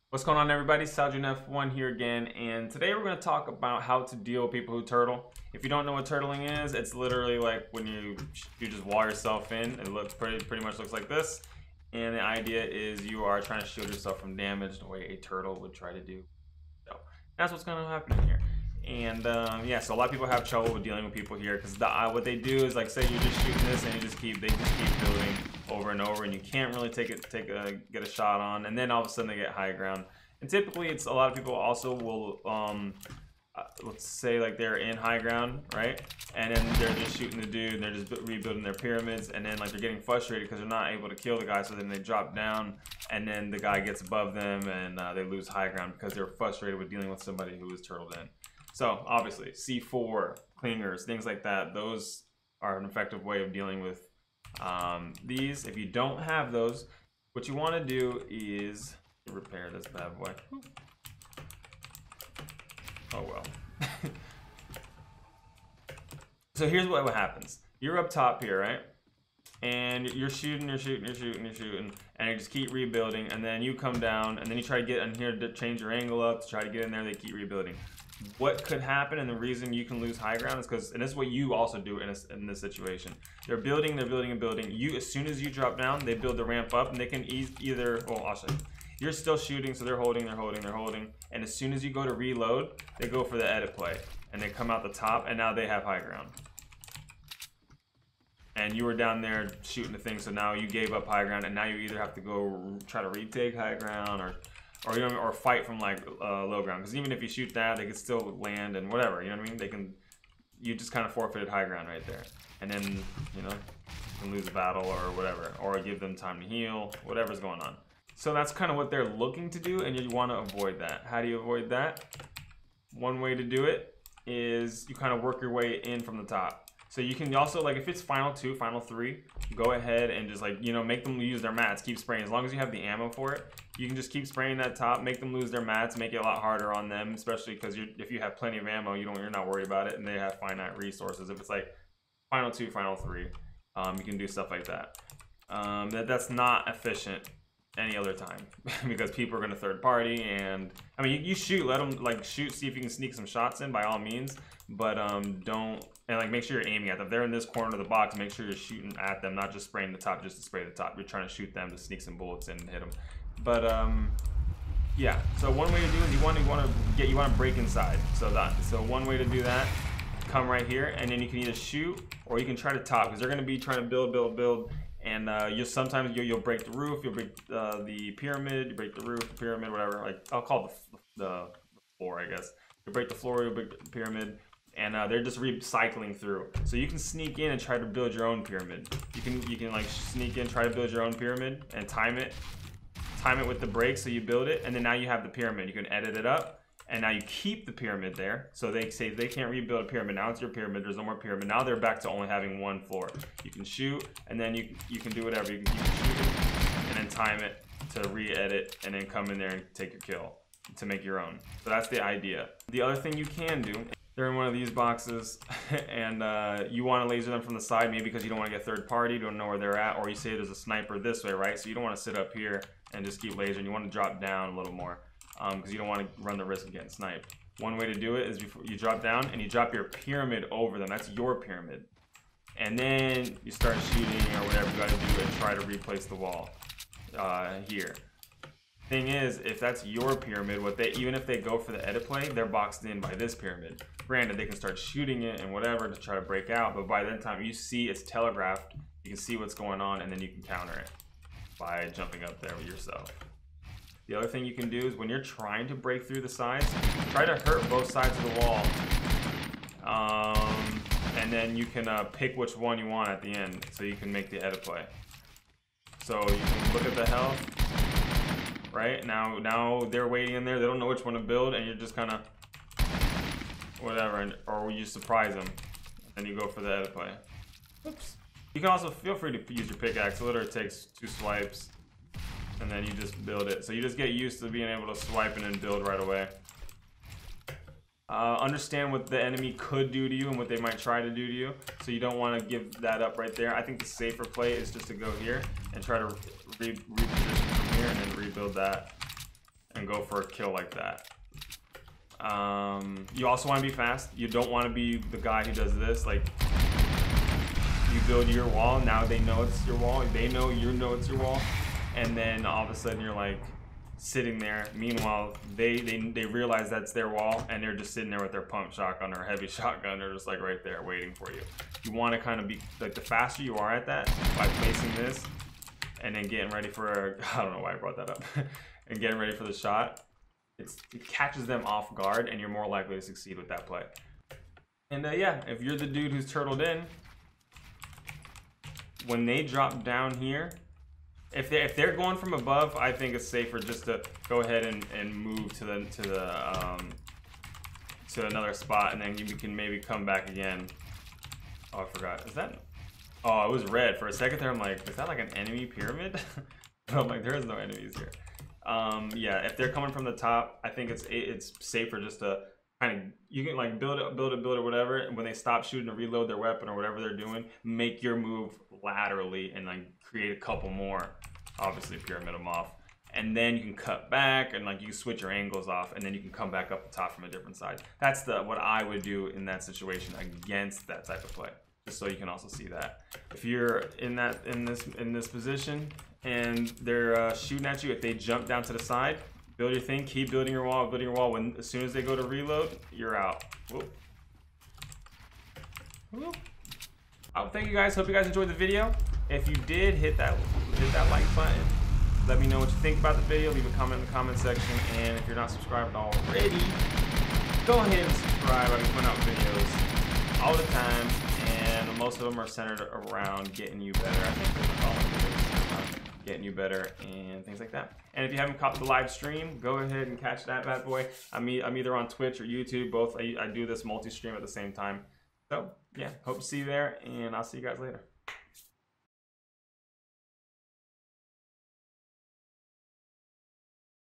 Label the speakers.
Speaker 1: What's going on, everybody? SaldrianF1 here again, and today we're going to talk about how to deal with people who turtle. If you don't know what turtling is, it's literally like when you just wall yourself in. It looks pretty much looks like this, and the idea is you are trying to shield yourself from damage the way a turtle would try to do. So that's what's going to happen here. And yeah, so a lot of people have trouble with dealing with people here because what they do is, like, say you're just shooting this and they just keep building over and over, and you can't really get a shot on, and then all of a sudden they get high ground. And typically it's a lot of people also will let's say like they're in high ground, right, and then they're just shooting the dude and they're just rebuilding their pyramids, and then like they're getting frustrated because they're not able to kill the guy, so then they drop down and then the guy gets above them and they lose high ground because they're frustrated with dealing with somebody who is turtled in. So obviously C4, clingers, things like that, those are an effective way of dealing with these. If you don't have those, what you want to do is repair this bad boy. Oh well. So here's what happens. You're up top here, right? And you're shooting, and you just keep rebuilding, and then you come down, and then you try to get in here to change your angle up to try to get in there. They keep rebuilding. What could happen, and the reason you can lose high ground is because, and this is what you also do in this situation. They're building and building. You, as soon as you drop down, they build the ramp up, and they can either, well, I'll show you. You're still shooting, so they're holding, and as soon as you go to reload, they go for the edit play, and they come out the top, and now they have high ground. And you were down there shooting the thing, so now you gave up high ground, and now you either have to go try to retake high ground, or fight from like low ground, because even if you shoot that, they can still land and whatever, you know what I mean? You just kind of forfeited high ground right there, and then you can lose a battle or whatever, or give them time to heal, whatever's going on. So that's kind of what they're looking to do, and you want to avoid that. How do you avoid that? One way to do it is you kind of work your way in from the top. So you can also, like, if it's final 2, final 3, go ahead and just, like, make them use their mats, keep spraying. As long as you have the ammo for it, you can just keep spraying that top, make them lose their mats, make it a lot harder on them, especially because if you have plenty of ammo, you're not worried about it, and they have finite resources. If it's like final 2, final 3, you can do stuff like that. That's not efficient any other time because people are going to third party, and I mean, you shoot, let them like shoot, see if you can sneak some shots in by all means, but don't, and like make sure you're aiming at them. If they're in this corner of the box, make sure you're shooting at them, not just spraying the top just to spray the top. You're trying to shoot them to sneak some bullets in and hit them. But yeah, so one way to do it is you want to break inside. So one way to do that, come right here, and then you can either shoot or you can try to top, because they're going to be trying to build. And sometimes you'll break the roof, you'll break the pyramid, you break the roof, the pyramid, whatever. Like, I'll call it the floor, I guess. You break the floor, you break the pyramid, and they're just recycling through. So you can sneak in and try to build your own pyramid. You can like sneak in, try to build your own pyramid, and time it with the break, so you build it, and then now you have the pyramid. You can edit it up. And now you keep the pyramid there, so they say they can't rebuild a pyramid. Now it's your pyramid. There's no more pyramid. Now they're back to only having one floor. You can shoot, and then you can do whatever. You can keep shooting, and then time it to re-edit, and then come in there and take your kill to make your own. So that's the idea. The other thing you can do, they're in one of these boxes, and you want to laser them from the side, maybe because you don't want to get third party, you don't know where they're at, or you say there's a sniper this way, right? So you don't want to sit up here and just keep lasering. You want to drop down a little more. Because you don't want to run the risk of getting sniped. One way to do it is before you drop down and you drop your pyramid over them. That's your pyramid. And then you start shooting or whatever you got to do and try to replace the wall here. Thing is, if that's your pyramid, even if they go for the edit play, they're boxed in by this pyramid. Granted, they can start shooting it and whatever to try to break out, but by that time you see it's telegraphed, you can see what's going on, and then you can counter it by jumping up there yourself. The other thing you can do is when you're trying to break through the sides, try to hurt both sides of the wall. And then you can pick which one you want at the end, so you can make the edit play. So you can look at the health, right? Now they're waiting in there, they don't know which one to build, and you're just kind of whatever, or you surprise them, and you go for the edit play. Oops. You can also feel free to use your pickaxe. It literally takes 2 swipes. And then you just build it. So you just get used to being able to swipe and then build right away. Understand what the enemy could do to you and what they might try to do to you. So you don't want to give that up right there. I think the safer play is just to go here and try to reposition from here and then rebuild that. and go for a kill like that. You also want to be fast. You don't want to be the guy who does this. Like, you build your wall, now they know it's your wall, they know you know it's your wall, and then all of a sudden you're like sitting there. Meanwhile, they realize that's their wall, and they're just sitting there with their pump shotgun or heavy shotgun. They're just like right there waiting for you. You want to kind of be like, the faster you are at that by placing this and then getting ready for I don't know why I brought that up and getting ready for the shot, it catches them off guard, and you're more likely to succeed with that play. And yeah, if you're the dude who's turtled in, when they drop down here, if they're going from above, I think it's safer just to go ahead and move to another spot, and then you can maybe come back again. Oh, I forgot. Is that? Oh, it was red for a second there. I'm like, is that like an enemy pyramid? But I'm like, there is no enemies here. Yeah, if they're coming from the top, I think it's safer just to kind of, you can like build it, whatever, and when they stop shooting or reload their weapon or whatever they're doing, make your move laterally and like create a couple more, obviously pyramid them off, and then you can cut back and like you switch your angles off, and then you can come back up the top from a different side. That's what I would do in that situation against that type of play, just so you can also see that. If you're in this position and they're shooting at you, if they jump down to the side, build your thing, keep building your wall, When as soon as they go to reload, you're out. Whoop. Whoop. Thank you guys. Hope you guys enjoyed the video. If you did, hit that like button. Let me know what you think about the video. Leave a comment in the comment section. And if you're not subscribed already, go ahead and subscribe. I've been putting out videos all the time, and most of them are centered around getting you better. I think all videos getting you better and things like that. And if you haven't caught the live stream, go ahead and catch that bad boy. I'm either on Twitch or YouTube, both. I do this multi-stream at the same time. So yeah, hope to see you there, and I'll see you guys later.